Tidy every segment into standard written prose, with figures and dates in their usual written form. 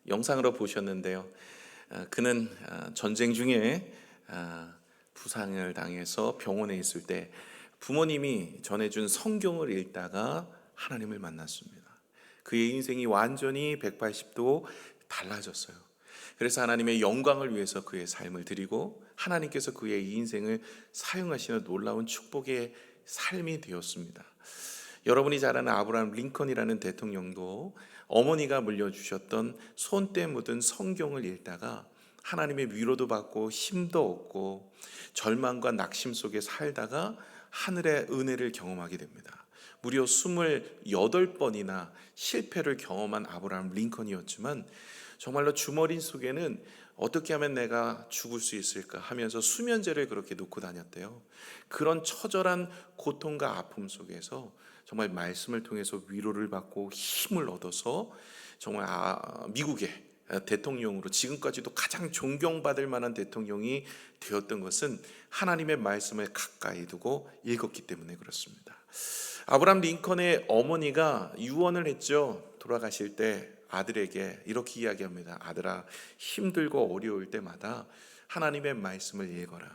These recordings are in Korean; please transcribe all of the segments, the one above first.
영상으로 보셨는데요. 그는 전쟁 중에 부상을 당해서 병원에 있을 때 부모님이 전해준 성경을 읽다가 하나님을 만났습니다. 그의 인생이 완전히 180도 달라졌어요. 그래서 하나님의 영광을 위해서 그의 삶을 드리고 하나님께서 그의 인생을 사용하시는 놀라운 축복의 삶이 되었습니다. 여러분이 잘 아는 아브라함 링컨이라는 대통령도 어머니가 물려주셨던 손때 묻은 성경을 읽다가 하나님의 위로도 받고 힘도 얻고 절망과 낙심 속에 살다가 하늘의 은혜를 경험하게 됩니다. 무려 28번이나 실패를 경험한 아브라함 링컨이었지만 정말로 주머니 속에는 어떻게 하면 내가 죽을 수 있을까 하면서 수면제를 그렇게 놓고 다녔대요. 그런 처절한 고통과 아픔 속에서 정말 말씀을 통해서 위로를 받고 힘을 얻어서 정말 미국의 대통령으로 지금까지도 가장 존경받을 만한 대통령이 되었던 것은 하나님의 말씀을 가까이 두고 읽었기 때문에 그렇습니다. 아브라함 링컨의 어머니가 유언을 했죠. 돌아가실 때 아들에게 이렇게 이야기합니다. 아들아, 힘들고 어려울 때마다 하나님의 말씀을 읽어라.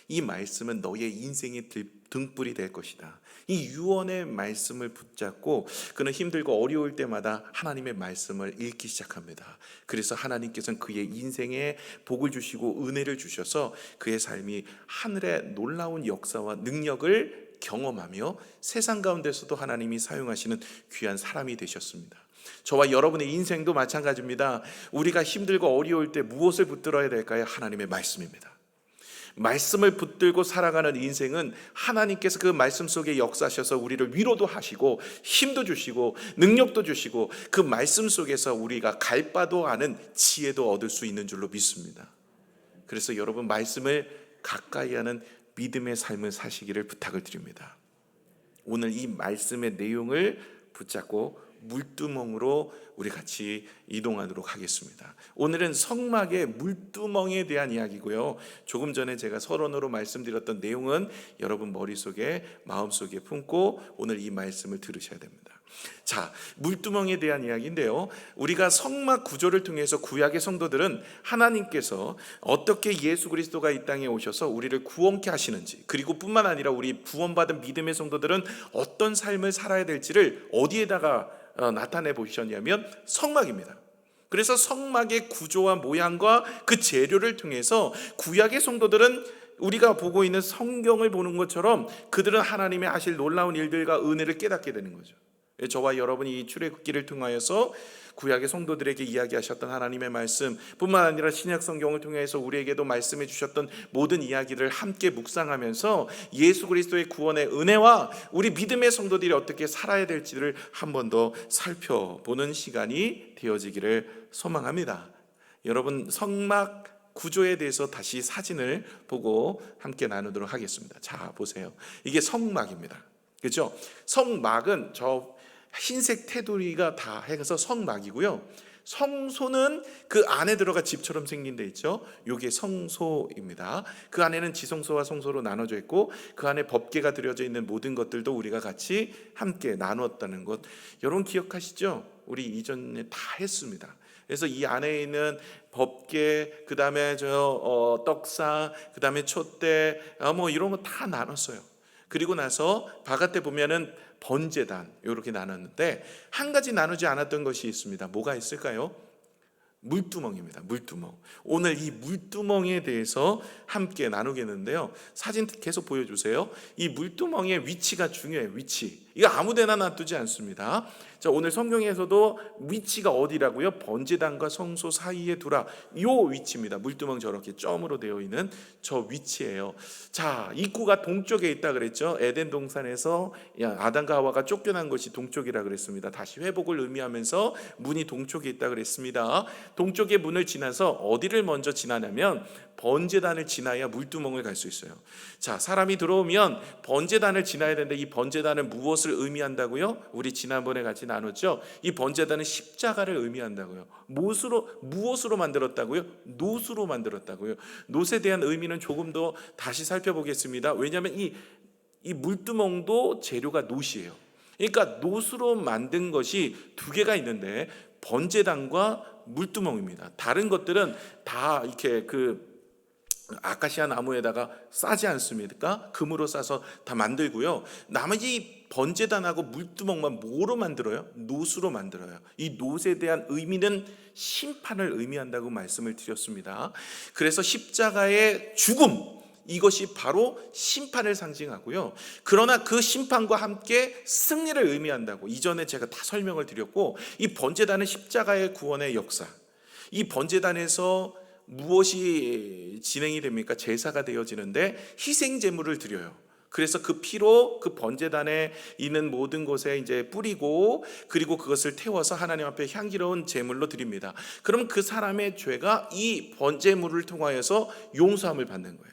이 말씀은 너의 인생의 등불이 될 것이다. 이 유언의 말씀을 붙잡고 그는 힘들고 어려울 때마다 하나님의 말씀을 읽기 시작합니다. 그래서 하나님께서는 그의 인생에 복을 주시고 은혜를 주셔서 그의 삶이 하늘의 놀라운 역사와 능력을 경험하며 세상 가운데서도 하나님이 사용하시는 귀한 사람이 되셨습니다. 저와 여러분의 인생도 마찬가지입니다. 우리가 힘들고 어려울 때 무엇을 붙들어야 될까요? 하나님의 말씀입니다. 말씀을 붙들고 살아가는 인생은 하나님께서 그 말씀 속에 역사하셔서 우리를 위로도 하시고 힘도 주시고 능력도 주시고 그 말씀 속에서 우리가 갈 바도 아는 지혜도 얻을 수 있는 줄로 믿습니다. 그래서 여러분 말씀을 가까이 하는 믿음의 삶을 사시기를 부탁을 드립니다. 오늘 이 말씀의 내용을 붙잡고 물두멍으로 우리 같이 이동하도록 하겠습니다. 오늘은 성막의 물두멍에 대한 이야기고요. 조금 전에 제가 서론으로 말씀드렸던 내용은 여러분 머릿속에 마음속에 품고 오늘 이 말씀을 들으셔야 됩니다. 자, 물두멍에 대한 이야기인데요. 우리가 성막 구조를 통해서 구약의 성도들은 하나님께서 어떻게 예수 그리스도가 이 땅에 오셔서 우리를 구원케 하시는지, 그리고 뿐만 아니라 우리 구원받은 믿음의 성도들은 어떤 삶을 살아야 될지를 어디에다가 나타내 보셨냐면 성막입니다. 그래서 성막의 구조와 모양과 그 재료를 통해서 구약의 성도들은 우리가 보고 있는 성경을 보는 것처럼 그들은 하나님의 하실 놀라운 일들과 은혜를 깨닫게 되는 거죠. 저와 여러분이 이 출애굽기를 통하여서 구약의 성도들에게 이야기하셨던 하나님의 말씀 뿐만 아니라 신약 성경을 통해서 우리에게도 말씀해 주셨던 모든 이야기를 함께 묵상하면서 예수 그리스도의 구원의 은혜와 우리 믿음의 성도들이 어떻게 살아야 될지를 한 번 더 살펴보는 시간이 되어지기를 소망합니다. 여러분 성막 구조에 대해서 다시 사진을 보고 함께 나누도록 하겠습니다. 자, 보세요. 이게 성막입니다. 그렇죠? 성막은 저 흰색 테두리가 다 해서 성막이고요. 성소는 그 안에 들어가 집처럼 생긴 데 있죠. 이게 성소입니다. 그 안에는 지성소와 성소로 나눠져 있고 그 안에 법궤가 들여져 있는 모든 것들도 우리가 같이 함께 나누었다는 것 여러분 기억하시죠? 우리 이전에 다 했습니다. 그래서 이 안에 있는 법궤, 그 다음에 떡상, 그 다음에 촛대, 이런 거 다 나눴어요. 그리고 나서 바깥에 보면은 번제단 이렇게 나눴는데 한 가지 나누지 않았던 것이 있습니다. 뭐가 있을까요? 물두멍입니다. 물두멍. 오늘 이 물두멍에 대해서 함께 나누겠는데요. 사진 계속 보여주세요. 이 물두멍의 위치가 중요해요. 위치. 이거 아무데나 놔두지 않습니다. 자, 오늘 성경에서도 위치가 어디라고요? 번제단과 성소 사이에 두라. 요 위치입니다. 물두멍 저렇게 점으로 되어 있는 저 위치예요. 자, 입구가 동쪽에 있다 그랬죠. 에덴 동산에서 아담과 하와가 쫓겨난 것이 동쪽이라 그랬습니다. 다시 회복을 의미하면서 문이 동쪽에 있다 그랬습니다. 동쪽의 문을 지나서 어디를 먼저 지나냐면 번제단을 지나야 물두멍을 갈 수 있어요. 자, 사람이 들어오면 번제단을 지나야 되는데 이 번제단은 무엇을 의미한다고요? 우리 지난번에 같이 나눴죠. 이 번제단은 십자가를 의미한다고요. 무엇으로 만들었다고요? 놋으로 만들었다고요. 놋에 대한 의미는 조금 더 다시 살펴보겠습니다. 왜냐하면 이 물두멍도 재료가 놋이에요. 그러니까 놋으로 만든 것이 두 개가 있는데 번제단과 물두멍입니다. 다른 것들은 다 이렇게 아카시아 나무에다가 싸지 않습니까? 금으로 싸서 다 만들고요. 나머지 번제단하고 물두멍만 뭐로 만들어요? 놋으로 만들어요. 이 놋에 대한 의미는 심판을 의미한다고 말씀을 드렸습니다. 그래서 십자가의 죽음, 이것이 바로 심판을 상징하고요. 그러나 그 심판과 함께 승리를 의미한다고 이전에 제가 다 설명을 드렸고, 이 번제단은 십자가의 구원의 역사, 이 번제단에서 무엇이 진행이 됩니까? 제사가 되어지는데 희생 제물을 드려요. 그래서 그 피로 그 번제단에 있는 모든 곳에 이제 뿌리고, 그리고 그것을 태워서 하나님 앞에 향기로운 제물로 드립니다. 그럼 그 사람의 죄가 이 번제물을 통하여서 용서함을 받는 거예요.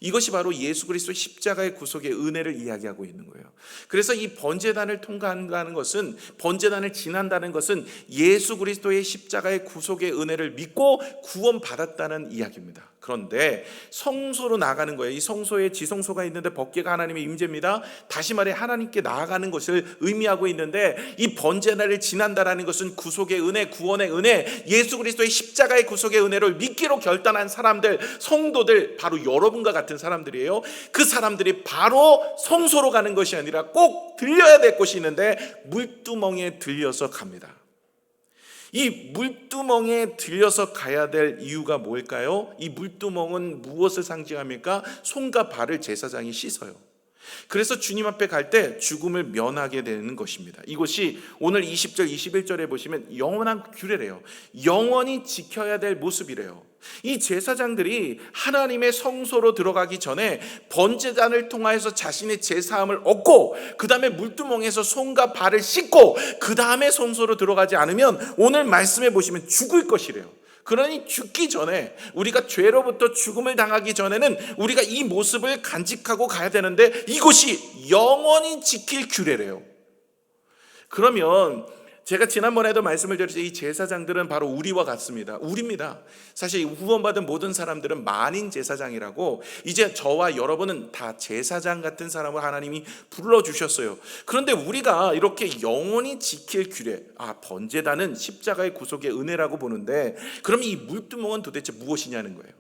이것이 바로 예수 그리스도의 십자가의 구속의 은혜를 이야기하고 있는 거예요. 그래서 이 번제단을 통과한다는 것은, 번제단을 지난다는 것은 예수 그리스도의 십자가의 구속의 은혜를 믿고 구원받았다는 이야기입니다. 그런데 성소로 나아가는 거예요. 이 성소에 지성소가 있는데 법궤가 하나님의 임재입니다. 다시 말해 하나님께 나아가는 것을 의미하고 있는데, 이 번제단을 지난다라는 것은 구속의 은혜, 구원의 은혜, 예수 그리스도의 십자가의 구속의 은혜를 믿기로 결단한 사람들, 성도들, 바로 여러분과 같은 사람들이에요. 그 사람들이 바로 성소로 가는 것이 아니라 꼭 들려야 될 곳이 있는데 물두멍에 들려서 갑니다. 이 물두멍에 들려서 가야 될 이유가 뭘까요? 이 물두멍은 무엇을 상징합니까? 손과 발을 제사장이 씻어요. 그래서 주님 앞에 갈 때 죽음을 면하게 되는 것입니다. 이것이 오늘 20절 21절에 보시면 영원한 규례래요. 영원히 지켜야 될 모습이래요. 이 제사장들이 하나님의 성소로 들어가기 전에 번제단을 통하여서 자신의 제사함을 얻고, 그 다음에 물두멍에서 손과 발을 씻고, 그 다음에 성소로 들어가지 않으면 오늘 말씀해 보시면 죽을 것이래요. 그러니 죽기 전에, 우리가 죄로부터 죽음을 당하기 전에는 우리가 이 모습을 간직하고 가야 되는데, 이것이 영원히 지킬 규례래요. 그러면 제가 지난번에도 말씀을 드렸듯이 이 제사장들은 바로 우리와 같습니다. 우리입니다. 사실 후원받은 모든 사람들은 만인 제사장이라고, 이제 저와 여러분은 다 제사장 같은 사람을 하나님이 불러주셨어요. 그런데 우리가 이렇게 영원히 지킬 규례, 번제단은 십자가의 구속의 은혜라고 보는데, 그럼 이 물두멍은 도대체 무엇이냐는 거예요.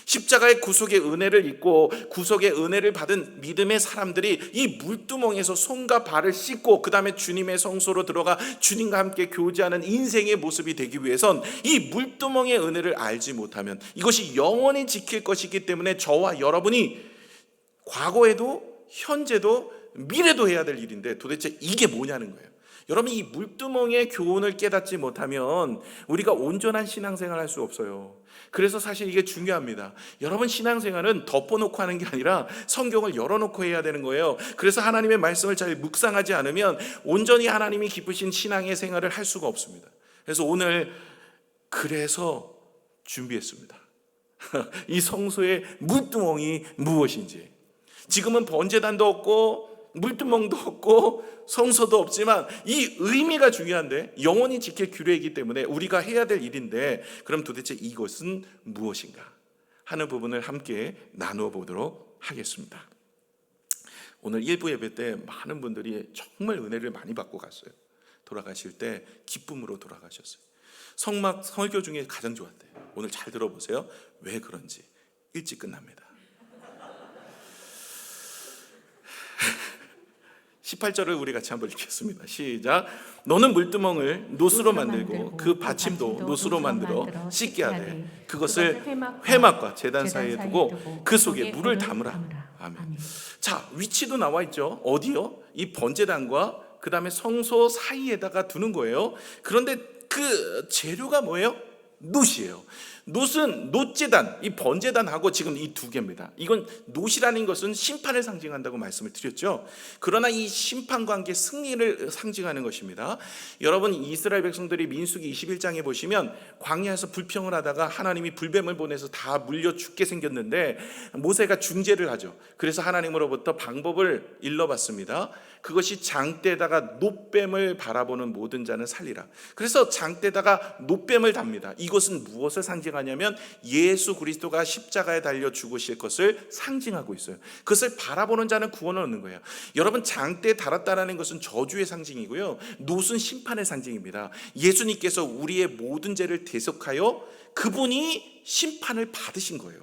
십자가의 구속의 은혜를 입고 구속의 은혜를 받은 믿음의 사람들이 이 물두멍에서 손과 발을 씻고, 그 다음에 주님의 성소로 들어가 주님과 함께 교제하는 인생의 모습이 되기 위해선 이 물두멍의 은혜를 알지 못하면, 이것이 영원히 지킬 것이기 때문에 저와 여러분이 과거에도 현재도 미래도 해야 될 일인데, 도대체 이게 뭐냐는 거예요. 여러분, 이 물두멍의 교훈을 깨닫지 못하면 우리가 온전한 신앙생활을 할 수 없어요. 그래서 사실 이게 중요합니다. 여러분, 신앙생활은 덮어놓고 하는 게 아니라 성경을 열어놓고 해야 되는 거예요. 그래서 하나님의 말씀을 잘 묵상하지 않으면 온전히 하나님이 기쁘신 신앙의 생활을 할 수가 없습니다. 그래서 오늘 그래서 준비했습니다. 이 성소의 물두멍이 무엇인지. 지금은 번제단도 없고 물두멍도 없고 성소도 없지만 이 의미가 중요한데, 영원히 지킬 규례이기 때문에 우리가 해야 될 일인데, 그럼 도대체 이것은 무엇인가 하는 부분을 함께 나누어 보도록 하겠습니다. 오늘 일부 예배 때 많은 분들이 정말 은혜를 많이 받고 갔어요. 돌아가실 때 기쁨으로 돌아가셨어요. 성막 설교 중에 가장 좋았대요. 오늘 잘 들어보세요. 왜 그런지. 일찍 끝납니다. 18절을 우리 같이 한번 읽겠습니다. 시작. 너는 물두멍을 놋으로 만들고 그 받침도 놋으로 만들어 씻게 하되 그것을 회막과 제단 사이에 두고 그 속에 물을 담으라. 아멘. 자, 위치도 나와 있죠. 어디요? 이 번제단과 그 다음에 성소 사이에다가 두는 거예요. 그런데 그 재료가 뭐예요? 놋이에요. 놋은 놋제단, 이 번제단하고 지금 이 두 개입니다. 이건 놋이라는 것은 심판을 상징한다고 말씀을 드렸죠. 그러나 이 심판과 함께 승리를 상징하는 것입니다. 여러분, 이스라엘 백성들이 민수기 21장에 보시면 광야에서 불평을 하다가 하나님이 불뱀을 보내서 다 물려 죽게 생겼는데 모세가 중재를 하죠. 그래서 하나님으로부터 방법을 일러봤습니다. 그것이 장대에다가 놋뱀을 바라보는 모든 자는 살리라. 그래서 장대에다가 놋뱀을 답니다. 이것은 무엇을 상징하는 가냐면 예수 그리스도가 십자가에 달려 죽으실 것을 상징하고 있어요. 그것을 바라보는 자는 구원을 얻는 거예요. 여러분, 장대에 달았다라는 것은 저주의 상징이고요, 노순 심판의 상징입니다. 예수님께서 우리의 모든 죄를 대속하여 그분이 심판을 받으신 거예요.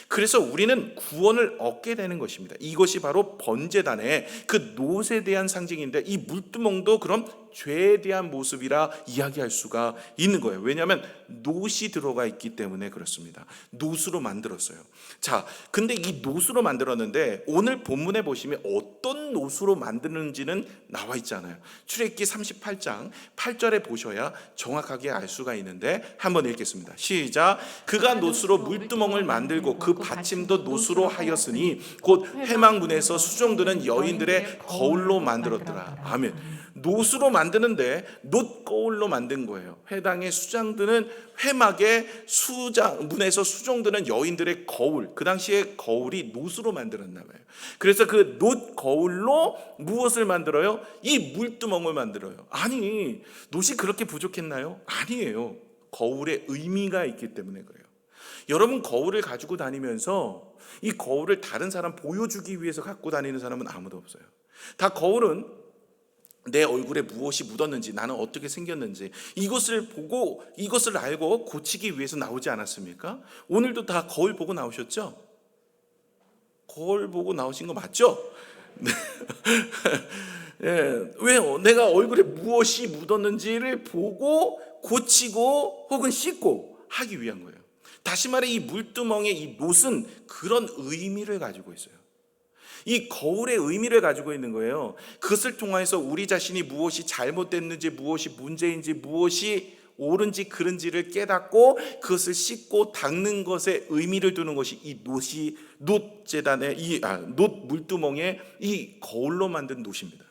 그래서 우리는 구원을 얻게 되는 것입니다. 이것이 바로 번제단의 그 놋에 대한 상징인데, 이 물두멍도 그럼 죄에 대한 모습이라 이야기할 수가 있는 거예요. 왜냐하면 놋이 들어가 있기 때문에 그렇습니다. 놋으로 만들었어요. 자, 근데 이 놋으로 만들었는데 오늘 본문에 보시면 어떤 놋으로 만드는지는 나와 있잖아요. 출애굽기 38장 8절에 보셔야 정확하게 알 수가 있는데, 한번 읽겠습니다. 시작. 그가 놋으로 물두멍을 만들고 그 받침도 놋으로 하였으니 곧 회막문에서 수종드는 여인들의 거울로 만들었더라. 아멘. 놋으로 만드는데 놋 거울로 만든 거예요. 회당에 수장드는 회막의 문에서 수종드는 여인들의 거울, 그 당시에 거울이 놋으로 만들었나 봐요. 그래서 그 놋 거울로 무엇을 만들어요? 이 물두멍을 만들어요. 아니, 놋이 그렇게 부족했나요? 아니에요. 거울에 의미가 있기 때문에 그래요. 여러분, 거울을 가지고 다니면서 이 거울을 다른 사람 보여주기 위해서 갖고 다니는 사람은 아무도 없어요. 다 거울은 내 얼굴에 무엇이 묻었는지, 나는 어떻게 생겼는지 이것을 보고, 이것을 알고 고치기 위해서 나오지 않았습니까? 오늘도 다 거울 보고 나오셨죠? 거울 보고 나오신 거 맞죠? 예, 왜요? 내가 얼굴에 무엇이 묻었는지를 보고 고치고 혹은 씻고 하기 위한 거예요. 다시 말해, 이 물두멍의 이 놋은 그런 의미를 가지고 있어요. 이 거울의 의미를 가지고 있는 거예요. 그것을 통해서 우리 자신이 무엇이 잘못됐는지, 무엇이 문제인지, 무엇이 옳은지 그른지를 깨닫고 그것을 씻고 닦는 것에 의미를 두는 것이 이 놋이, 놋제단의 놋 물두멍의 이 거울로 만든 놋입니다.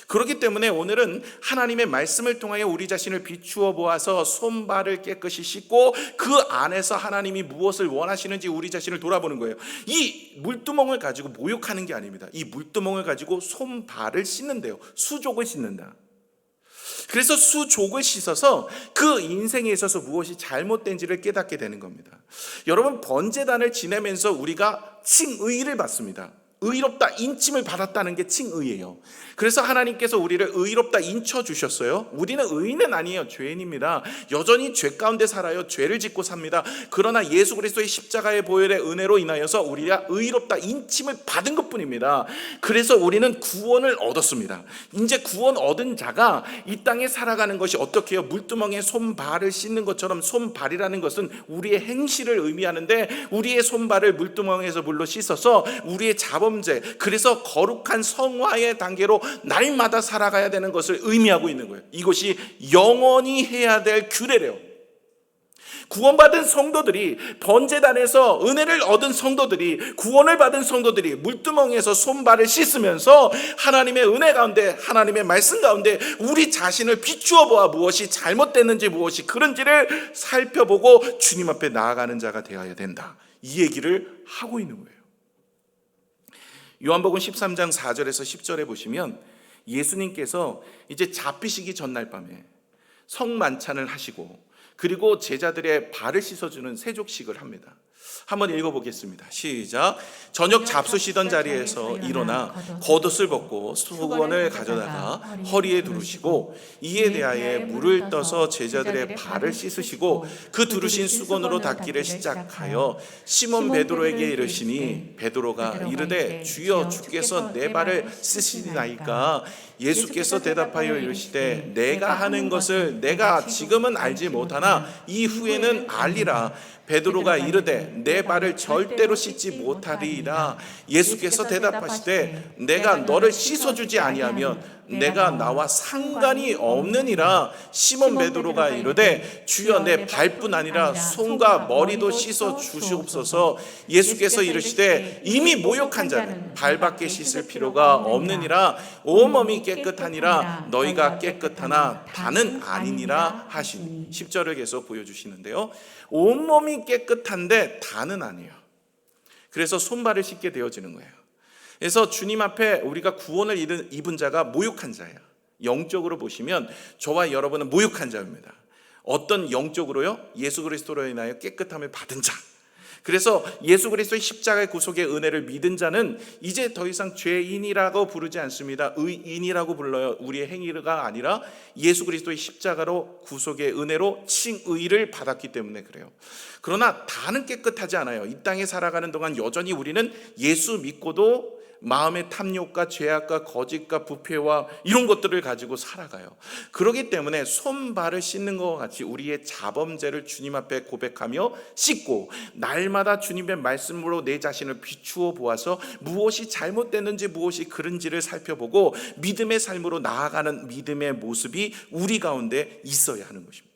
그렇기 때문에 오늘은 하나님의 말씀을 통하여 우리 자신을 비추어 보아서 손발을 깨끗이 씻고 그 안에서 하나님이 무엇을 원하시는지 우리 자신을 돌아보는 거예요. 이 물두멍을 가지고 모욕하는 게 아닙니다. 이 물두멍을 가지고 손발을 씻는데요, 수족을 씻는다. 그래서 수족을 씻어서 그 인생에 있어서 무엇이 잘못된지를 깨닫게 되는 겁니다. 여러분, 번제단을 지내면서 우리가 칭의를 받습니다. 의롭다 인침을 받았다는 게 칭의예요. 그래서 하나님께서 우리를 의롭다 인쳐주셨어요. 우리는 의인은 아니에요. 죄인입니다. 여전히 죄 가운데 살아요. 죄를 짓고 삽니다. 그러나 예수 그리스도의 십자가의 보혈의 은혜로 인하여서 우리가 의롭다 인침을 받은 것뿐입니다. 그래서 우리는 구원을 얻었습니다. 이제 구원 얻은 자가 이 땅에 살아가는 것이 어떻게 해요? 물두멍에 손발을 씻는 것처럼, 손발이라는 것은 우리의 행실을 의미하는데, 우리의 손발을 물두멍에서 물로 씻어서 우리의 자범죄, 그래서 거룩한 성화의 단계로 날마다 살아가야 되는 것을 의미하고 있는 거예요. 이것이 영원히 해야 될 규례래요. 구원받은 성도들이, 번제단에서 은혜를 얻은 성도들이, 구원을 받은 성도들이 물두멍에서 손발을 씻으면서 하나님의 은혜 가운데, 하나님의 말씀 가운데 우리 자신을 비추어 보아 무엇이 잘못됐는지, 무엇이 그런지를 살펴보고 주님 앞에 나아가는 자가 되어야 된다, 이 얘기를 하고 있는 거예요. 요한복음 13장 4절에서 10절에 보시면 예수님께서 이제 잡히시기 전날 밤에 성만찬을 하시고, 그리고 제자들의 발을 씻어주는 세족식을 합니다. 한번 읽어보겠습니다. 시작. 저녁 잡수시던 자리에서 일어나 겉옷을 벗고 수건을 가져다가 허리에 두르시고 이에 대하여 물을 떠서 제자들의 발을 씻으시고 그 두르신 수건으로 닦기를 시작하여 시몬 베드로에게 이르시니 베드로가 이르되 주여 주께서 내 발을 씻으시나이까? 예수께서 대답하여 이르시되 내가 하는 것을 내가 지금은 알지 못하나 이후에는 알리라. 베드로가 이르되 내 발을 절대로 씻지 못하리이다. 예수께서 대답하시되 내가 너를 씻어주지 아니하면 내가 나와 상관이 없느니라. 시몬 베드로가 이르되 주여 내 발뿐 아니라 손과 머리도 씻어 주시옵소서. 예수께서 이르시되 이미 모욕한 자는 발밖에 씻을 필요가 없느니라. 온몸이 깨끗하니라. 너희가 깨끗하나 다는 아니니라 하시니. 10절을 계속 보여주시는데요, 온몸이 깨끗한데 다는 아니에요. 그래서 손발을 씻게 되어지는 거예요. 그래서 주님 앞에 우리가 구원을 입은 자가 모욕한 자예요. 영적으로 보시면 저와 여러분은 모욕한 자입니다. 어떤 영적으로요? 예수 그리스도로 인하여 깨끗함을 받은 자. 그래서 예수 그리스도의 십자가의 구속의 은혜를 믿은 자는 이제 더 이상 죄인이라고 부르지 않습니다. 의인이라고 불러요. 우리의 행위가 아니라 예수 그리스도의 십자가로 구속의 은혜로 칭의를 받았기 때문에 그래요. 그러나 다는 깨끗하지 않아요. 이 땅에 살아가는 동안 여전히 우리는 예수 믿고도 마음의 탐욕과 죄악과 거짓과 부패와 이런 것들을 가지고 살아가요. 그렇기 때문에 손발을 씻는 것과 같이 우리의 자범죄를 주님 앞에 고백하며 씻고 날마다 주님의 말씀으로 내 자신을 비추어 보아서 무엇이 잘못됐는지 무엇이 그른지를 살펴보고 믿음의 삶으로 나아가는 믿음의 모습이 우리 가운데 있어야 하는 것입니다.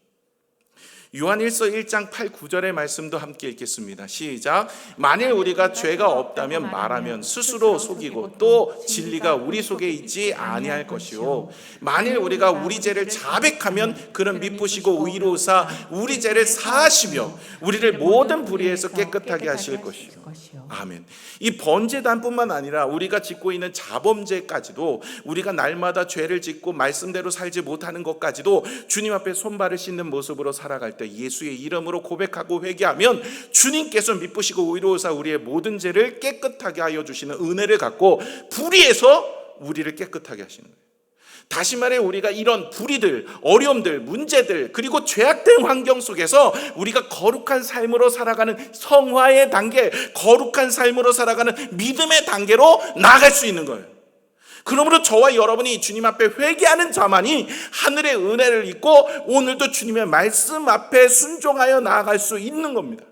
요한일서 1장 8, 9절의 말씀도 함께 읽겠습니다. 시작. 만일 우리가 죄가 없다면 말하면 스스로 속이고 또 진리가 우리 속에 있지 아니할 것이요 만일 우리가 우리 죄를 자백하면 그는 미쁘시고 의로우사 우리 죄를 사하시며 우리를 모든 불의에서 깨끗하게 하실 것이요 아멘. 이 번제단뿐만 아니라 우리가 짓고 있는 자범죄까지도 우리가 날마다 죄를 짓고 말씀대로 살지 못하는 것까지도 주님 앞에 손발을 씻는 모습으로 살아갈 때 예수의 이름으로 고백하고 회개하면 주님께서 미쁘시고 의로우사 우리의 모든 죄를 깨끗하게 하여 주시는 은혜를 갖고 불의에서 우리를 깨끗하게 하시는 거예요. 다시 말해 우리가 이런 불의들, 어려움들, 문제들 그리고 죄악된 환경 속에서 우리가 거룩한 삶으로 살아가는 성화의 단계, 거룩한 삶으로 살아가는 믿음의 단계로 나아갈 수 있는 거예요. 그러므로 저와 여러분이 주님 앞에 회개하는 자만이 하늘의 은혜를 입고 오늘도 주님의 말씀 앞에 순종하여 나아갈 수 있는 겁니다.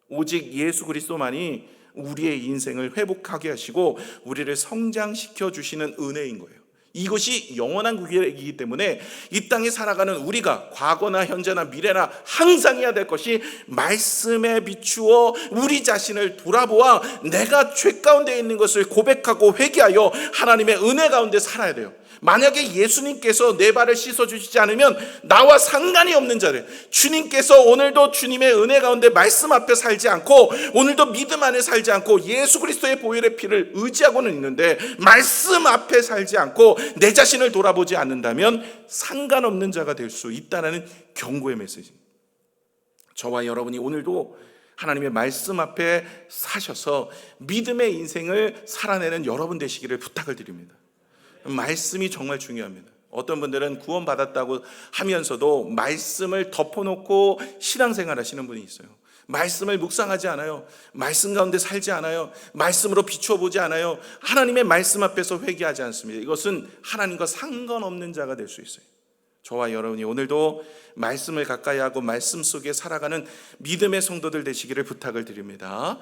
오직 예수 그리스도만이 우리의 인생을 회복하게 하시고 우리를 성장시켜 주시는 은혜인 거예요. 이것이 영원한 구속이기 때문에 이 땅에 살아가는 우리가 과거나 현재나 미래나 항상 해야 될 것이 말씀에 비추어 우리 자신을 돌아보아 내가 죄 가운데 있는 것을 고백하고 회개하여 하나님의 은혜 가운데 살아야 돼요. 만약에 예수님께서 내 발을 씻어주시지 않으면 나와 상관이 없는 자들, 주님께서 오늘도 주님의 은혜 가운데 말씀 앞에 살지 않고 오늘도 믿음 안에 살지 않고 예수 그리스도의 보혈의 피를 의지하고는 있는데 말씀 앞에 살지 않고 내 자신을 돌아보지 않는다면 상관없는 자가 될 수 있다는 경고의 메시지입니다. 저와 여러분이 오늘도 하나님의 말씀 앞에 사셔서 믿음의 인생을 살아내는 여러분 되시기를 부탁을 드립니다. 말씀이 정말 중요합니다. 어떤 분들은 구원받았다고 하면서도 말씀을 덮어놓고 신앙생활 하시는 분이 있어요. 말씀을 묵상하지 않아요. 말씀 가운데 살지 않아요. 말씀으로 비추어 보지 않아요. 하나님의 말씀 앞에서 회개하지 않습니다. 이것은 하나님과 상관없는 자가 될 수 있어요. 저와 여러분이 오늘도 말씀을 가까이 하고 말씀 속에 살아가는 믿음의 성도들 되시기를 부탁을 드립니다.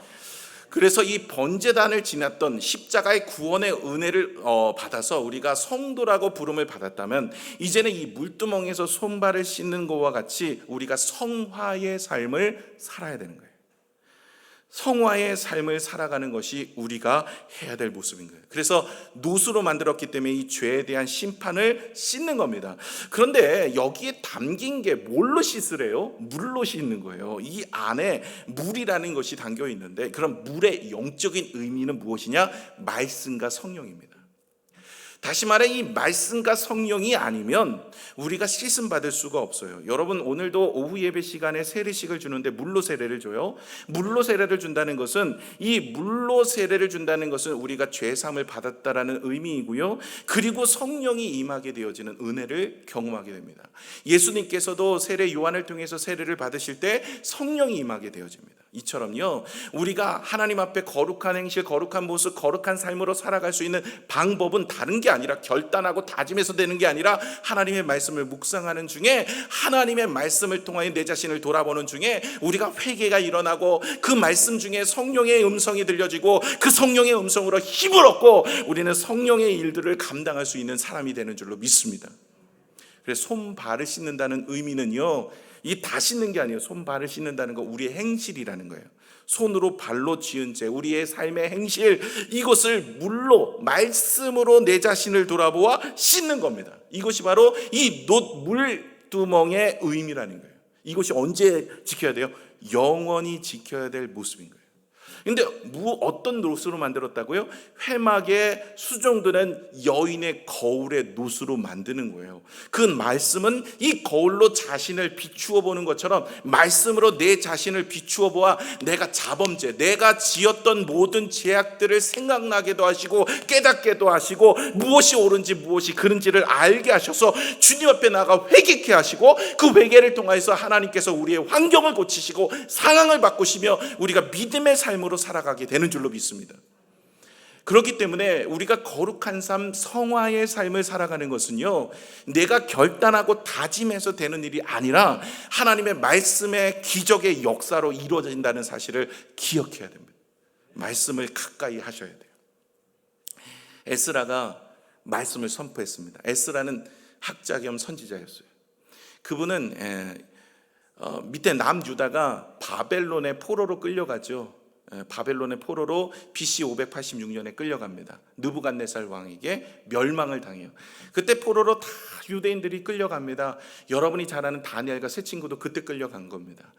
그래서 이 번제단을 지났던 십자가의 구원의 은혜를 받아서 우리가 성도라고 부름을 받았다면 이제는 이 물두멍에서 손발을 씻는 것과 같이 우리가 성화의 삶을 살아야 되는 거예요. 성화의 삶을 살아가는 것이 우리가 해야 될 모습인 거예요. 그래서 노수로 만들었기 때문에 이 죄에 대한 심판을 씻는 겁니다. 그런데 여기에 담긴 게 뭘로 씻으래요? 물로 씻는 거예요. 이 안에 물이라는 것이 담겨 있는데 그럼 물의 영적인 의미는 무엇이냐? 말씀과 성령입니다. 다시 말해 이 말씀과 성령이 아니면 우리가 씻음 받을 수가 없어요. 여러분 오늘도 오후 예배 시간에 세례식을 주는데 물로 세례를 줘요. 물로 세례를 준다는 것은 이 물로 세례를 준다는 것은 우리가 죄사함을 받았다라는 의미이고요. 그리고 성령이 임하게 되어지는 은혜를 경험하게 됩니다. 예수님께서도 세례 요한을 통해서 세례를 받으실 때 성령이 임하게 되어집니다. 이처럼요 우리가 하나님 앞에 거룩한 행실, 거룩한 모습, 거룩한 삶으로 살아갈 수 있는 방법은 다른 게 아니라 결단하고 다짐해서 되는 게 아니라 하나님의 말씀을 묵상하는 중에 하나님의 말씀을 통하여 내 자신을 돌아보는 중에 우리가 회개가 일어나고 그 말씀 중에 성령의 음성이 들려지고 그 성령의 음성으로 힘을 얻고 우리는 성령의 일들을 감당할 수 있는 사람이 되는 줄로 믿습니다. 그래서 손발을 씻는다는 의미는요 이 다 씻는 게 아니에요. 손발을 씻는다는 거 우리의 행실이라는 거예요. 손으로 발로 지은 죄, 우리의 삶의 행실, 이것을 물로 말씀으로 내 자신을 돌아보아 씻는 겁니다. 이것이 바로 이 물두멍의 의미라는 거예요. 이것이 언제 지켜야 돼요? 영원히 지켜야 될 모습인 거예요. 근데 어떤 노수로 만들었다고요? 회막에 수종드는 여인의 거울의 노수로 만드는 거예요. 그 말씀은 이 거울로 자신을 비추어 보는 것처럼 말씀으로 내 자신을 비추어 보아 내가 자범죄, 내가 지었던 모든 죄악들을 생각나게도 하시고 깨닫게도 하시고 무엇이 옳은지 무엇이 그른지를 알게 하셔서 주님 앞에 나가 회개케 하시고 그 회개를 통해서 하나님께서 우리의 환경을 고치시고 상황을 바꾸시며 우리가 믿음의 삶으로 살아가게 되는 줄로 믿습니다. 그렇기 때문에 우리가 거룩한 삶, 성화의 삶을 살아가는 것은요, 내가 결단하고 다짐해서 되는 일이 아니라 하나님의 말씀의 기적의 역사로 이루어진다는 사실을 기억해야 됩니다. 말씀을 가까이 하셔야 돼요. 에스라가 말씀을 선포했습니다. 에스라는 학자 겸 선지자였어요. 그분은 밑에 남유다가 바벨론의 포로로 끌려가죠. 바벨론의 포로로 BC 586년에 끌려갑니다. 느부갓네살 왕에게 멸망을 당해요. 그때 포로로 다 유대인들이 끌려갑니다. 여러분이 잘 아는 다니엘과 세 친구도 그때 끌려간 겁니다.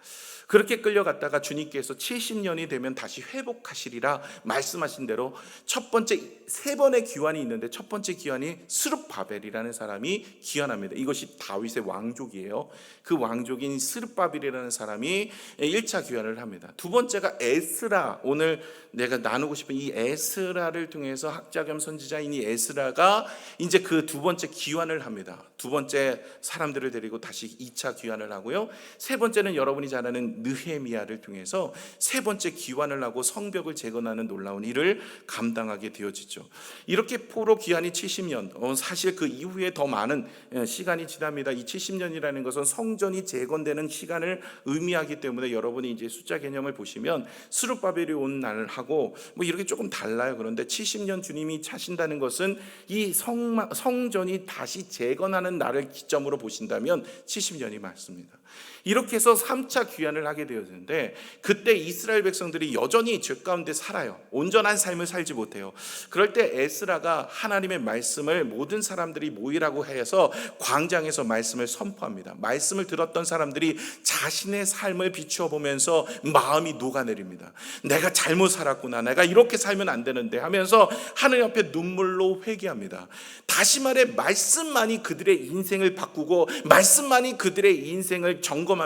그렇게 끌려갔다가 주님께서 70년이 되면 다시 회복하시리라 말씀하신 대로 첫 번째, 세 번의 귀환이 있는데 첫 번째 귀환이 스룹바벨이라는 사람이 귀환합니다. 이것이 다윗의 왕족이에요. 그 왕족인 스룹바벨이라는 사람이 1차 귀환을 합니다. 두 번째가 에스라, 오늘 내가 나누고 싶은 이 에스라를 통해서 학자 겸 선지자인 이 에스라가 이제 그 두 번째 귀환을 합니다. 두 번째 사람들을 데리고 다시 2차 귀환을 하고요. 세 번째는 여러분이 잘 아는 느헤미야를 통해서 세 번째 귀환을 하고 성벽을 재건하는 놀라운 일을 감당하게 되어지죠. 이렇게 포로 귀환이 70년, 사실 그 이후에 더 많은 시간이 지납니다. 이 70년이라는 것은 성전이 재건되는 시간을 의미하기 때문에 여러분이 이제 숫자 개념을 보시면 스룹바벨이 온 날을 하고 뭐 이렇게 조금 달라요. 그런데 70년 주님이 차신다는 것은 이 성전이 다시 재건하는 날을 기점으로 보신다면 70년이 맞습니다. 이렇게 해서 3차 귀환을 하게 되었는데 그때 이스라엘 백성들이 여전히 죄 가운데 살아요. 온전한 삶을 살지 못해요. 그럴 때 에스라가 하나님의 말씀을 모든 사람들이 모이라고 해서 광장에서 말씀을 선포합니다. 말씀을 들었던 사람들이 자신의 삶을 비추어 보면서 마음이 녹아내립니다. 내가 잘못 살았구나, 내가 이렇게 살면 안 되는데 하면서 하나님 앞에 눈물로 회개합니다. 다시 말해 말씀만이 그들의 인생을 바꾸고 말씀만이 그들의 인생을 점검하며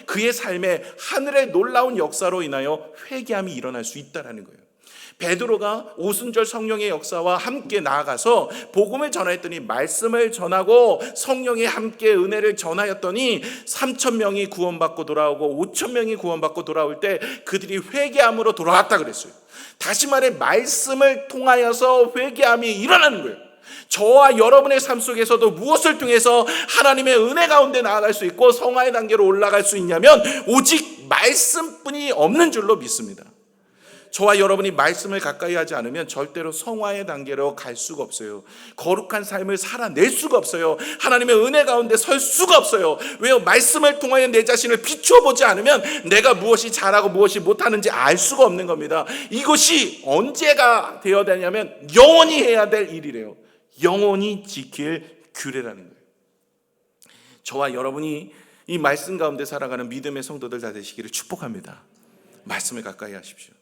그의 삶에 하늘의 놀라운 역사로 인하여 회개함이 일어날 수 있다는 거예요. 베드로가 오순절 성령의 역사와 함께 나아가서 복음을 전하였더니 말씀을 전하고 성령에 함께 은혜를 전하였더니 3,000명이 구원받고 돌아오고 5,000명이 구원받고 돌아올 때 그들이 회개함으로 돌아왔다 그랬어요. 다시 말해 말씀을 통하여서 회개함이 일어나는 거예요. 저와 여러분의 삶 속에서도 무엇을 통해서 하나님의 은혜 가운데 나아갈 수 있고 성화의 단계로 올라갈 수 있냐면 오직 말씀뿐이 없는 줄로 믿습니다. 저와 여러분이 말씀을 가까이 하지 않으면 절대로 성화의 단계로 갈 수가 없어요. 거룩한 삶을 살아낼 수가 없어요. 하나님의 은혜 가운데 설 수가 없어요. 왜요? 말씀을 통하여 내 자신을 비추어 보지 않으면 내가 무엇이 잘하고 무엇이 못하는지 알 수가 없는 겁니다. 이것이 언제가 되어야 되냐면 영원히 해야 될 일이래요. 영원히 지킬 규례라는 거예요. 저와 여러분이 이 말씀 가운데 살아가는 믿음의 성도들 다 되시기를 축복합니다. 말씀을 가까이 하십시오.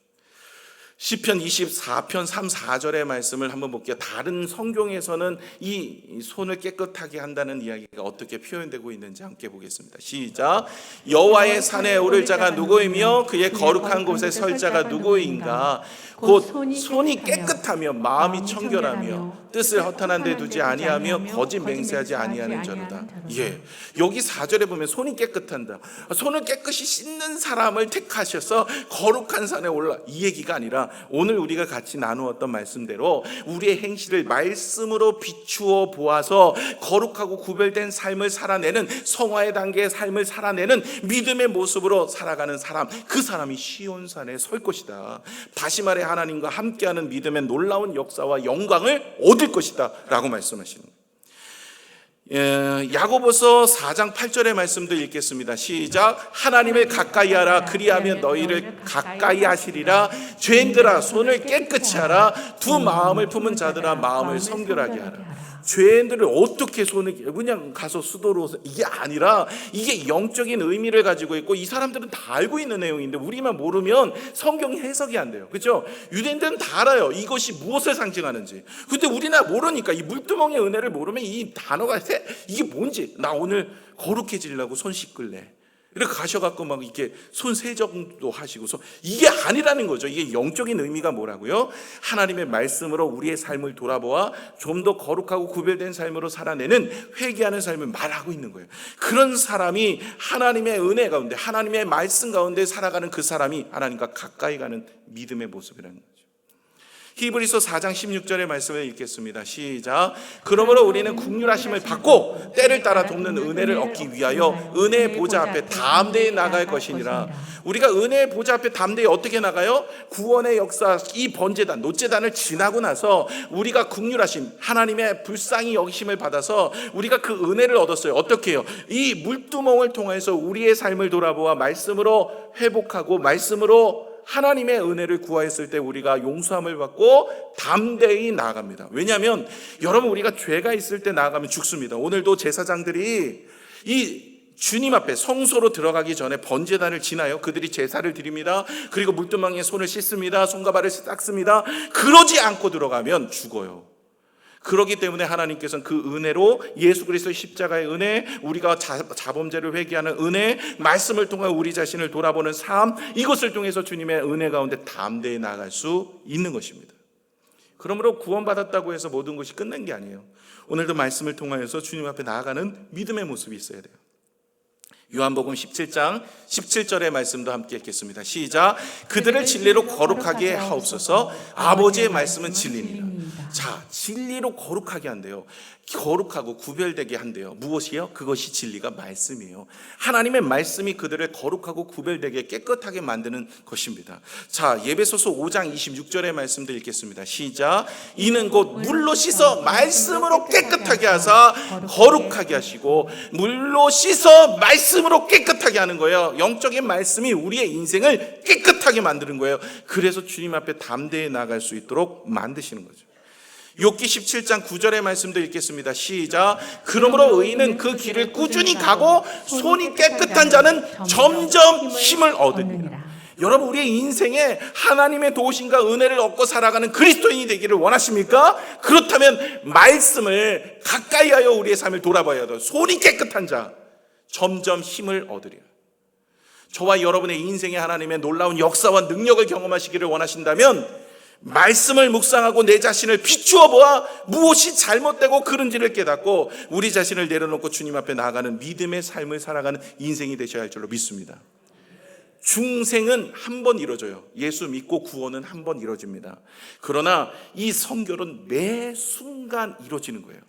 시편 24편 3, 4절의 말씀을 한번 볼게요. 다른 성경에서는 이 손을 깨끗하게 한다는 이야기가 어떻게 표현되고 있는지 함께 보겠습니다. 시작. 여호와의 산에 오를 자가 누구이며 그의 거룩한 곳에 설 자가 누구인가. 곧 손이 깨끗하며 마음이 청결하며 뜻을 허탄한 데 두지 아니하며 거짓 맹세하지 아니하는 자로다. 예, 여기 4절에 보면 손이 깨끗한다. 손을 깨끗이 씻는 사람을 택하셔서 거룩한 산에 올라, 이 얘기가 아니라 오늘 우리가 같이 나누었던 말씀대로 우리의 행실을 말씀으로 비추어 보아서 거룩하고 구별된 삶을 살아내는 성화의 단계의 삶을 살아내는 믿음의 모습으로 살아가는 사람, 그 사람이 시온산에 설 것이다. 다시 말해 하나님과 함께하는 믿음의 놀라운 역사와 영광을 얻을 것이다 라고 말씀하시는 거예요. 야고보서 4장 8절의 말씀도 읽겠습니다. 시작. 하나님을 가까이 하라. 그리하면 너희를 가까이 하시리라. 죄인들아 손을 깨끗이 하라. 두 마음을 품은 자들아 마음을 성결하게 하라. 죄인들을 어떻게 손을 그냥 가서 수도로, 이게 아니라 이게 영적인 의미를 가지고 있고 이 사람들은 다 알고 있는 내용인데 우리만 모르면 성경 해석이 안 돼요. 그렇죠? 유대인들은 다 알아요. 이것이 무엇을 상징하는지. 근데 우리나 모르니까, 이 물두멍의 은혜를 모르면 이 단어가 이게 뭔지, 나 오늘 거룩해지려고 손 씻을래, 이렇게 가셔갖고 막 이렇게 손 세정도 하시고, 이게 아니라는 거죠. 이게 영적인 의미가 뭐라고요? 하나님의 말씀으로 우리의 삶을 돌아보아 좀 더 거룩하고 구별된 삶으로 살아내는 회개하는 삶을 말하고 있는 거예요. 그런 사람이 하나님의 은혜 가운데, 하나님의 말씀 가운데 살아가는 그 사람이 하나님과 가까이 가는 믿음의 모습이라는 거죠. 히브리서 4장 16절의 말씀을 읽겠습니다. 시작. 그러므로 우리는 긍휼하심을 받고 때를 따라 돕는 은혜를 얻기 위하여 은혜의 보좌 앞에 담대히 나갈 것이니라. 우리가 은혜의 보좌 앞에 담대히 어떻게 나가요? 구원의 역사, 이 번제단, 노제단을 지나고 나서 우리가 긍휼하심, 하나님의 불쌍히 여기심을 받아서 우리가 그 은혜를 얻었어요. 어떻게 해요? 이 물두멍을 통해서 우리의 삶을 돌아보아 말씀으로 회복하고 말씀으로 하나님의 은혜를 구하였을 때 우리가 용서함을 받고 담대히 나아갑니다. 왜냐하면 여러분, 우리가 죄가 있을 때 나아가면 죽습니다. 오늘도 제사장들이 이 주님 앞에 성소로 들어가기 전에 번제단을 지나요. 그들이 제사를 드립니다. 그리고 물두멍에 손을 씻습니다. 손과 발을 닦습니다. 그러지 않고 들어가면 죽어요. 그렇기 때문에 하나님께서는 그 은혜로, 예수 그리스도의 십자가의 은혜, 우리가 자범죄를 회개하는 은혜, 말씀을 통해 우리 자신을 돌아보는 삶, 이것을 통해서 주님의 은혜 가운데 담대히 나아갈 수 있는 것입니다. 그러므로 구원받았다고 해서 모든 것이 끝난 게 아니에요. 오늘도 말씀을 통하여서 주님 앞에 나아가는 믿음의 모습이 있어야 돼요. 요한복음 17장 17절의 말씀도 함께 읽겠습니다. 시작. 그들을 진리로 거룩하게 하옵소서. 아버지의 말씀은 진리니라. 자, 진리로 거룩하게 한대요. 거룩하고 구별되게 한대요. 무엇이요? 그것이 진리가 말씀이에요. 하나님의 말씀이 그들을 거룩하고 구별되게 깨끗하게 만드는 것입니다. 자, 에베소서 5장 26절의 말씀도 읽겠습니다. 시작. 이는 곧 물로 씻어 말씀으로 깨끗하게 하사 거룩하게 하시고, 물로 씻어 말씀으로 깨끗하게 하는 거예요. 영적인 말씀이 우리의 인생을 깨끗하게 만드는 거예요. 그래서 주님 앞에 담대히 나아갈 수 있도록 만드시는 거죠. 욥기 17장 9절의 말씀도 읽겠습니다. 시작. 그러므로 의인은 그 길을 꾸준히 가고 손이 깨끗한 자는 점점 힘을 얻으리라. 여러분, 우리의 인생에 하나님의 도우심과 은혜를 얻고 살아가는 그리스도인이 되기를 원하십니까? 그렇다면 말씀을 가까이 하여 우리의 삶을 돌아봐야 돼요. 손이 깨끗한 자 점점 힘을 얻으리라. 저와 여러분의 인생에 하나님의 놀라운 역사와 능력을 경험하시기를 원하신다면 말씀을 묵상하고 내 자신을 비추어 보아 무엇이 잘못되고 그른지를 깨닫고 우리 자신을 내려놓고 주님 앞에 나아가는 믿음의 삶을 살아가는 인생이 되셔야 할 줄로 믿습니다. 중생은 한 번 이루어져요. 예수 믿고 구원은 한 번 이루어집니다. 그러나 이 성결은 매 순간 이루어지는 거예요.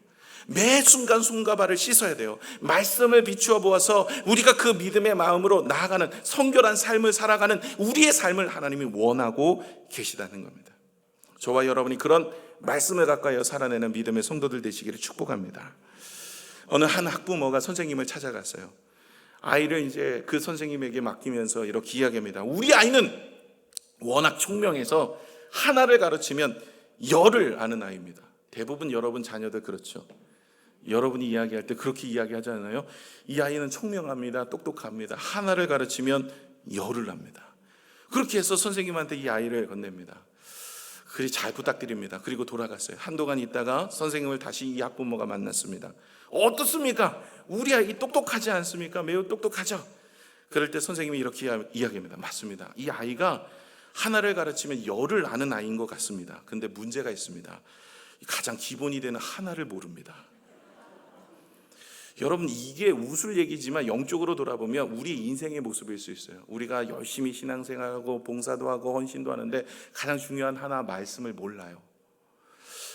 매 순간 손과 발을 씻어야 돼요. 말씀을 비추어 보아서 우리가 그 믿음의 마음으로 나아가는 성결한 삶을 살아가는 우리의 삶을 하나님이 원하고 계시다는 겁니다. 저와 여러분이 그런 말씀을 가까이서 살아내는 믿음의 성도들 되시기를 축복합니다. 어느 한 학부모가 선생님을 찾아갔어요. 아이를 이제 그 선생님에게 맡기면서 이렇게 이야기합니다. 우리 아이는 워낙 총명해서 하나를 가르치면 열을 아는 아이입니다. 대부분 여러분 자녀들 그렇죠. 여러분이 이야기할 때 그렇게 이야기하잖아요. 이 아이는 총명합니다. 똑똑합니다. 하나를 가르치면 열을 납니다. 그렇게 해서 선생님한테 이 아이를 건넵니다. 그리 잘 부탁드립니다. 그리고 돌아갔어요. 한동안 있다가 선생님을 다시 이 학부모가 만났습니다. 어떻습니까? 우리 아이 똑똑하지 않습니까? 매우 똑똑하죠? 그럴 때 선생님이 이렇게 이야기합니다. 맞습니다. 이 아이가 하나를 가르치면 열을 아는 아이인 것 같습니다. 근데 문제가 있습니다. 가장 기본이 되는 하나를 모릅니다. 여러분, 이게 웃을 얘기지만 영적으로 돌아보면 우리 인생의 모습일 수 있어요. 우리가 열심히 신앙생활하고 봉사도 하고 헌신도 하는데 가장 중요한 하나, 말씀을 몰라요.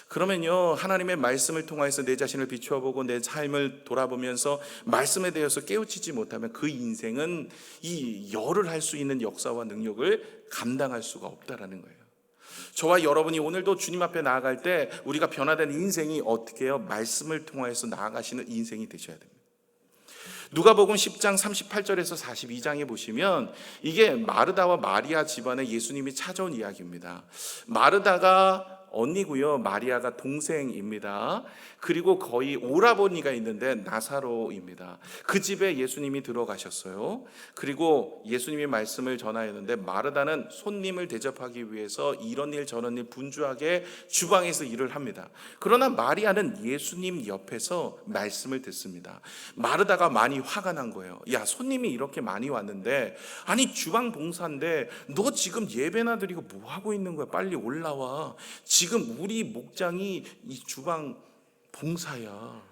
그러면요, 하나님의 말씀을 통해서 내 자신을 비추어보고 내 삶을 돌아보면서 말씀에 대해서 깨우치지 못하면 그 인생은 이 열을 할 수 있는 역사와 능력을 감당할 수가 없다라는 거예요. 저와 여러분이 오늘도 주님 앞에 나아갈 때 우리가 변화된 인생이 어떻게 해요? 말씀을 통해서 나아가시는 인생이 되셔야 됩니다. 누가복음 10장 38절에서 42장에 보시면 이게 마르다와 마리아 집안에 예수님이 찾아온 이야기입니다. 마르다가 언니고요. 마리아가 동생입니다. 그리고 거의 오라버니가 있는데 나사로입니다. 그 집에 예수님이 들어가셨어요. 그리고 예수님이 말씀을 전하였는데 마르다는 손님을 대접하기 위해서 이런 일 저런 일 분주하게 주방에서 일을 합니다. 그러나 마리아는 예수님 옆에서 말씀을 듣습니다. 마르다가 많이 화가 난 거예요. 야, 손님이 이렇게 많이 왔는데, 아니 주방 봉사인데 너 지금 예배나 드리고 뭐 하고 있는 거야? 빨리 올라와. 지금 우리 목장이 이 주방 봉사야.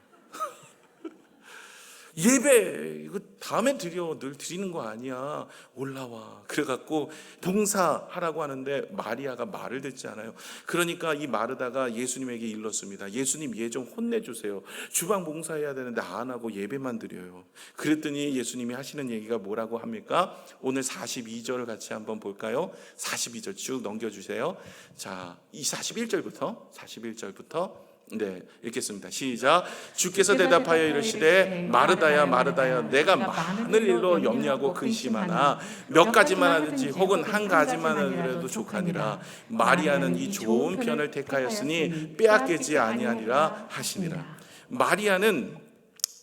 예배 이거 다음에 드려, 늘 드리는 거 아니야. 올라와. 그래갖고 봉사하라고 하는데 마리아가 말을 듣지 않아요. 그러니까 이 마르다가 예수님에게 일렀습니다. 예수님, 얘 좀 혼내주세요. 주방 봉사해야 되는데 안 하고 예배만 드려요. 그랬더니 예수님이 하시는 얘기가 뭐라고 합니까? 오늘 42절을 같이 한번 볼까요? 42절 쭉 넘겨주세요. 자, 이 41절부터 네, 읽겠습니다. 시작. 주께서 대답하여 이르시되 마르다야 마르다야, 내가 많은 일로 염려하고 근심하나 몇 가지만 하든지 혹은 한 가지만 하더라도 족하니라. 마리아는 이 좋은 편을 택하였으니 빼앗기지 아니하리라 하시니라. 마리아는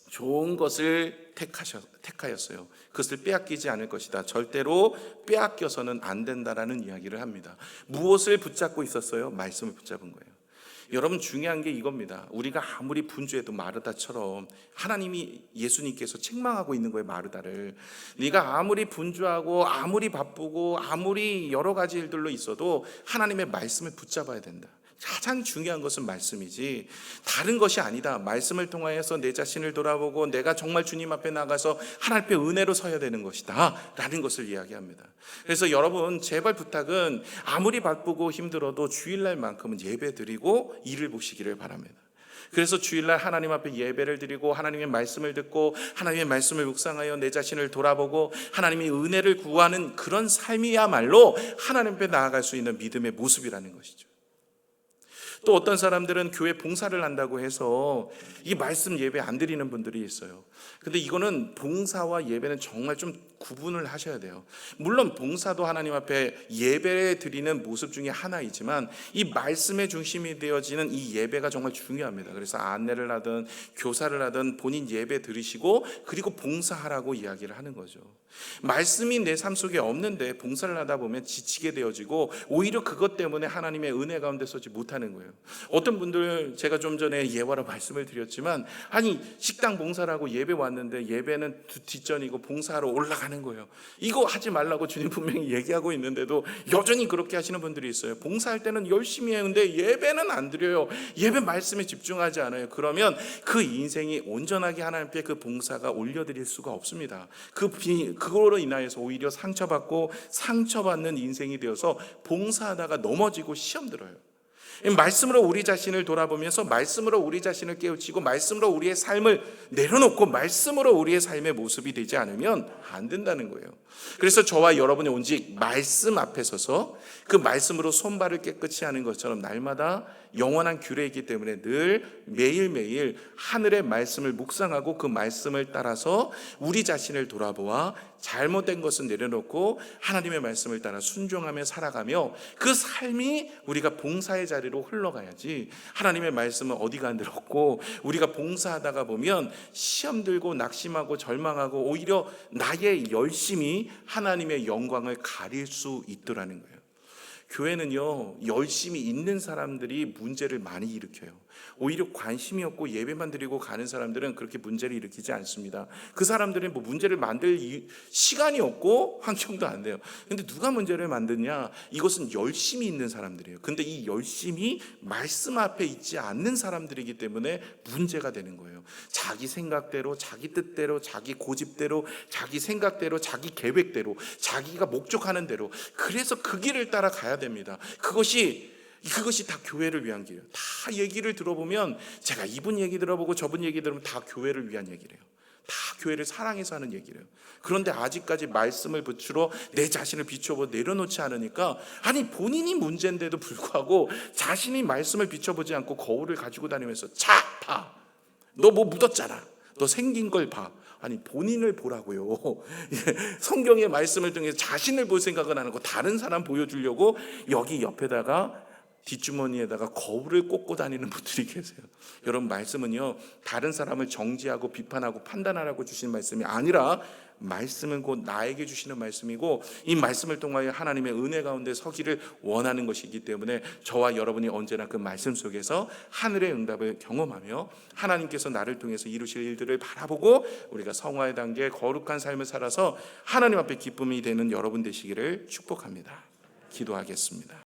좋은 것을 택하였어요. 그것을 빼앗기지 않을 것이다. 절대로 빼앗겨서는 안 된다라는 이야기를 합니다. 무엇을 붙잡고 있었어요? 말씀을 붙잡은 거예요. 여러분, 중요한 게 이겁니다. 우리가 아무리 분주해도 마르다처럼 하나님이, 예수님께서 책망하고 있는 거예요. 마르다를, 네가 아무리 분주하고 아무리 바쁘고 아무리 여러 가지 일들로 있어도 하나님의 말씀을 붙잡아야 된다. 가장 중요한 것은 말씀이지 다른 것이 아니다. 말씀을 통하여서 내 자신을 돌아보고 내가 정말 주님 앞에 나가서 하나님 앞에 은혜로 서야 되는 것이다 라는 것을 이야기합니다. 그래서 여러분, 제발 부탁은 아무리 바쁘고 힘들어도 주일날만큼은 예배 드리고 일을 보시기를 바랍니다. 그래서 주일날 하나님 앞에 예배를 드리고 하나님의 말씀을 듣고 하나님의 말씀을 묵상하여 내 자신을 돌아보고 하나님의 은혜를 구하는 그런 삶이야말로 하나님 앞에 나아갈 수 있는 믿음의 모습이라는 것이죠. 또 어떤 사람들은 교회 봉사를 한다고 해서 이 말씀 예배 안 드리는 분들이 있어요. 근데 이거는 봉사와 예배는 정말 좀 구분을 하셔야 돼요. 물론 봉사도 하나님 앞에 예배 드리는 모습 중에 하나이지만 이 말씀의 중심이 되어지는 이 예배가 정말 중요합니다. 그래서 안내를 하든 교사를 하든 본인 예배 드리시고 그리고 봉사하라고 이야기를 하는 거죠. 말씀이 내 삶 속에 없는데 봉사를 하다 보면 지치게 되어지고 오히려 그것 때문에 하나님의 은혜 가운데 서지 못하는 거예요. 어떤 분들, 제가 좀 전에 예화로 말씀을 드렸지만, 아니 식당 봉사라고 예배 왔는데 예배는 뒷전이고 봉사하러 올라가는 거예요. 이거 하지 말라고 주님 분명히 얘기하고 있는데도 여전히 그렇게 하시는 분들이 있어요. 봉사할 때는 열심히 해요. 근데 예배는 안 드려요. 예배 말씀에 집중하지 않아요. 그러면 그 인생이 온전하게 하나님께 그 봉사가 올려드릴 수가 없습니다. 그거로 인하여서 오히려 상처받는 인생이 되어서 봉사하다가 넘어지고 시험 들어요. 말씀으로 우리 자신을 돌아보면서 말씀으로 우리 자신을 깨우치고 말씀으로 우리의 삶을 내려놓고 말씀으로 우리의 삶의 모습이 되지 않으면 안 된다는 거예요. 그래서 저와 여러분이 오직 말씀 앞에 서서 그 말씀으로 손발을 깨끗이 하는 것처럼 날마다 영원한 규례이기 때문에 늘 매일매일 하늘의 말씀을 묵상하고 그 말씀을 따라서 우리 자신을 돌아보아 잘못된 것은 내려놓고 하나님의 말씀을 따라 순종하며 살아가며 그 삶이 우리가 봉사의 자리로 흘러가야지, 하나님의 말씀은 어디가 안 들었고 우리가 봉사하다가 보면 시험 들고 낙심하고 절망하고 오히려 나의 열심이 하나님의 영광을 가릴 수 있더라는 거예요. 교회는요, 열심히 있는 사람들이 문제를 많이 일으켜요. 오히려 관심이 없고 예배만 드리고 가는 사람들은 그렇게 문제를 일으키지 않습니다. 그 사람들은 뭐 문제를 만들 시간이 없고 환경도 안 돼요. 근데 누가 문제를 만드냐? 이것은 열심히 있는 사람들이에요. 근데 이 열심이 말씀 앞에 있지 않는 사람들이기 때문에 문제가 되는 거예요. 자기 생각대로, 자기 뜻대로, 자기 고집대로, 자기 생각대로, 자기 계획대로, 자기가 목적하는 대로, 그래서 그 길을 따라 가야 됩니다. 그것이 다 교회를 위한 길이에요. 다 얘기를 들어보면, 제가 이분 얘기 들어보고 저분 얘기 들으면 다 교회를 위한 얘기래요. 다 교회를 사랑해서 하는 얘기래요. 그런데 아직까지 말씀을 붙들어 내 자신을 비춰보고 내려놓지 않으니까, 아니 본인이 문제인데도 불구하고 자신이 말씀을 비춰보지 않고 거울을 가지고 다니면서 봐, 너 뭐 묻었잖아, 너 생긴 걸 봐. 아니 본인을 보라고요. 성경의 말씀을 통해서 자신을 볼 생각은 안 하고 다른 사람 보여주려고 여기 옆에다가 뒷주머니에다가 거울을 꽂고 다니는 분들이 계세요. 여러분, 말씀은요, 다른 사람을 정죄하고 비판하고 판단하라고 주시는 말씀이 아니라 말씀은 곧 나에게 주시는 말씀이고, 이 말씀을 통하여 하나님의 은혜 가운데 서기를 원하는 것이기 때문에 저와 여러분이 언제나 그 말씀 속에서 하늘의 응답을 경험하며 하나님께서 나를 통해서 이루실 일들을 바라보고 우리가 성화의 단계 거룩한 삶을 살아서 하나님 앞에 기쁨이 되는 여러분 되시기를 축복합니다. 기도하겠습니다.